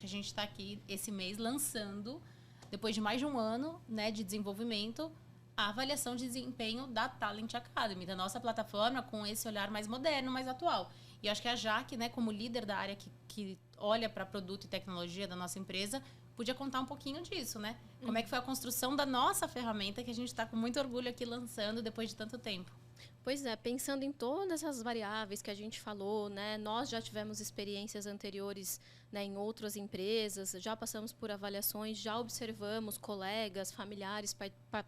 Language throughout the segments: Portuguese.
a gente está aqui esse mês lançando, depois de mais de um ano, né, de desenvolvimento, a avaliação de desempenho da Talent Academy, da nossa plataforma, com esse olhar mais moderno, mais atual. E eu acho que a Jaque, né, como líder da área que olha para produto e tecnologia da nossa empresa, podia contar um pouquinho disso, né? Como é que foi a construção da nossa ferramenta, que a gente está com muito orgulho aqui lançando depois de tanto tempo. Pois é, pensando em todas as variáveis que a gente falou, né, nós já tivemos experiências anteriores, né, em outras empresas, já passamos por avaliações, já observamos colegas, familiares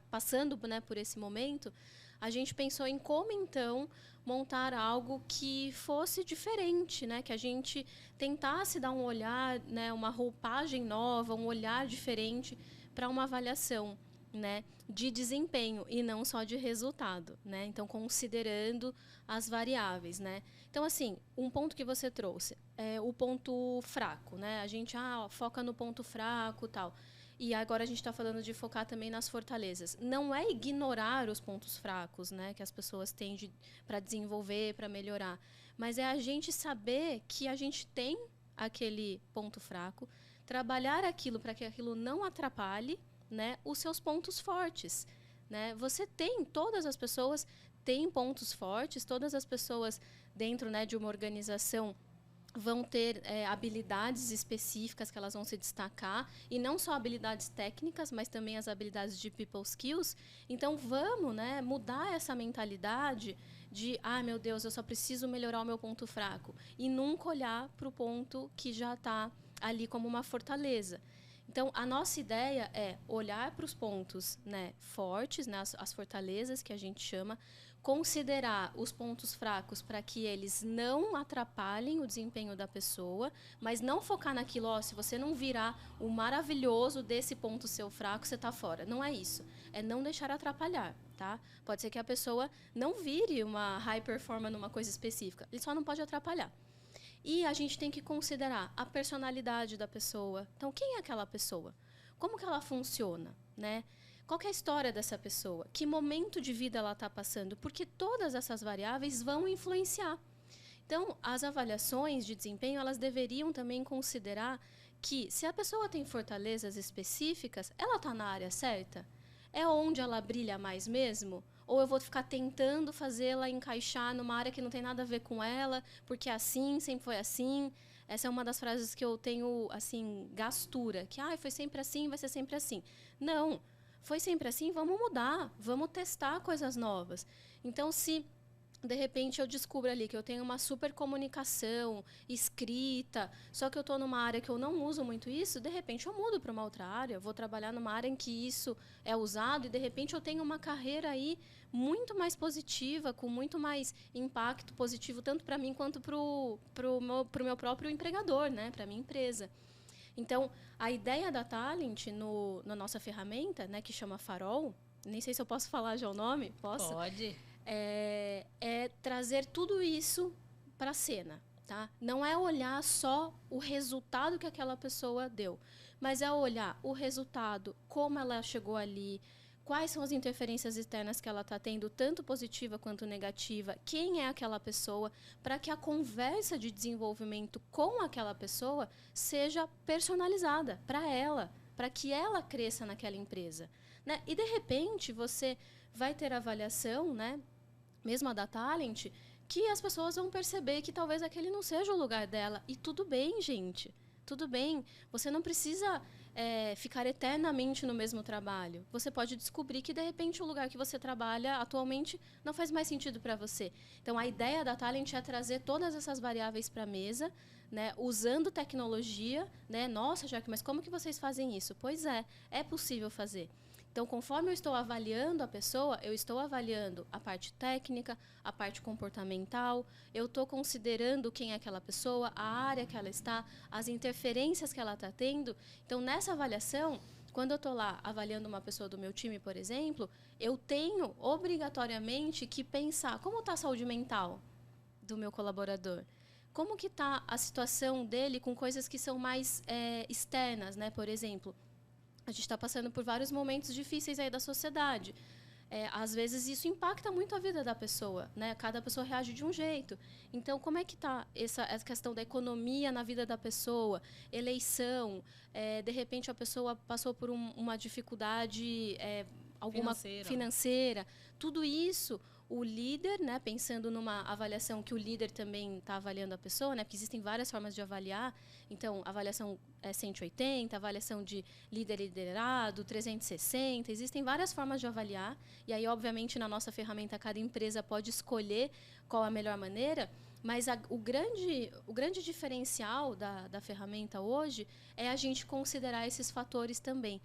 passando, né, por esse momento. A gente pensou em como, então, montar algo que fosse diferente, né, que a gente tentasse dar um olhar, né, uma roupagem nova, um olhar diferente para uma avaliação, né, de desempenho e não só de resultado, né? Então, considerando as variáveis, né? Então, assim, um ponto que você trouxe é o ponto fraco, né? A gente foca no ponto fraco, tal. E agora a gente está falando de focar também nas fortalezas. Não é ignorar os pontos fracos, né, que as pessoas têm para desenvolver, para melhorar, mas é a gente saber que a gente tem aquele ponto fraco, trabalhar aquilo para que aquilo não atrapalhe, né, os seus pontos fortes, né? Todas as pessoas têm pontos fortes, todas as pessoas dentro, né, de uma organização vão ter habilidades específicas que elas vão se destacar, e não só habilidades técnicas, mas também as habilidades de people skills. Então, vamos, né, mudar essa mentalidade de, meu Deus, eu só preciso melhorar o meu ponto fraco, e nunca olhar para o ponto que já está ali como uma fortaleza. Então, a nossa ideia é olhar para os pontos, né, fortes, né, as fortalezas que a gente chama, considerar os pontos fracos para que eles não atrapalhem o desempenho da pessoa, mas não focar naquilo, se você não virar o maravilhoso desse ponto seu fraco, você está fora. Não é isso. É não deixar atrapalhar, tá? Pode ser que a pessoa não vire uma high performer numa coisa específica. Ele só não pode atrapalhar. E a gente tem que considerar a personalidade da pessoa. Então, quem é aquela pessoa? Como que ela funciona, né? Qual que é a história dessa pessoa? Que momento de vida ela está passando? Porque todas essas variáveis vão influenciar. Então, as avaliações de desempenho, elas deveriam também considerar que, se a pessoa tem fortalezas específicas, ela está na área certa? É onde ela brilha mais mesmo? Ou eu vou ficar tentando fazê-la encaixar numa área que não tem nada a ver com ela, porque assim, sempre foi assim. Essa é uma das frases que eu tenho, assim, gastura. Que, foi sempre assim, vai ser sempre assim. Não, foi sempre assim, vamos mudar, vamos testar coisas novas. Então, se de repente eu descubro ali que eu tenho uma super comunicação escrita, só que eu estou numa área que eu não uso muito isso, de repente eu mudo para uma outra área, vou trabalhar numa área em que isso é usado e de repente eu tenho uma carreira aí muito mais positiva, com muito mais impacto positivo, tanto para mim quanto para o meu próprio empregador, né, para a minha empresa. Então, a ideia da Talent na nossa ferramenta, né, que chama Farol, nem sei se eu posso falar já o nome, posso? Pode. É trazer tudo isso para a cena. Tá? Não é olhar só o resultado que aquela pessoa deu, mas é olhar o resultado, como ela chegou ali, quais são as interferências externas que ela está tendo, tanto positiva quanto negativa, quem é aquela pessoa, para que a conversa de desenvolvimento com aquela pessoa seja personalizada para ela, para que ela cresça naquela empresa. Né? E, de repente, você vai ter avaliação, né, mesmo a da Talent, que as pessoas vão perceber que talvez aquele não seja o lugar dela. E tudo bem, gente. Tudo bem. Você não precisa ficar eternamente no mesmo trabalho. Você pode descobrir que, de repente, o lugar que você trabalha atualmente não faz mais sentido para você. Então, a ideia da Talent é trazer todas essas variáveis para a mesa, né, usando tecnologia. Né? Nossa, Jaque, mas como que vocês fazem isso? Pois é possível fazer. Então, conforme eu estou avaliando a pessoa, eu estou avaliando a parte técnica, a parte comportamental, eu estou considerando quem é aquela pessoa, a área que ela está, as interferências que ela está tendo. Então, nessa avaliação, quando eu estou lá avaliando uma pessoa do meu time, por exemplo, eu tenho obrigatoriamente que pensar como está a saúde mental do meu colaborador. Como que está a situação dele com coisas que são mais externas, né? Por exemplo, a gente está passando por vários momentos difíceis aí da sociedade. às vezes isso impacta muito a vida da pessoa, né? Cada pessoa reage de um jeito. Então, como é que está essa questão da economia na vida da pessoa? Eleição, de repente a pessoa passou por uma dificuldade alguma financeira. Tudo isso, o líder, né, pensando numa avaliação que o líder também está avaliando a pessoa, né, porque existem várias formas de avaliar. Então, avaliação 180, avaliação de líder e liderado, 360, existem várias formas de avaliar. E aí, obviamente, na nossa ferramenta, cada empresa pode escolher qual a melhor maneira, mas o grande diferencial da ferramenta hoje é a gente considerar esses fatores também.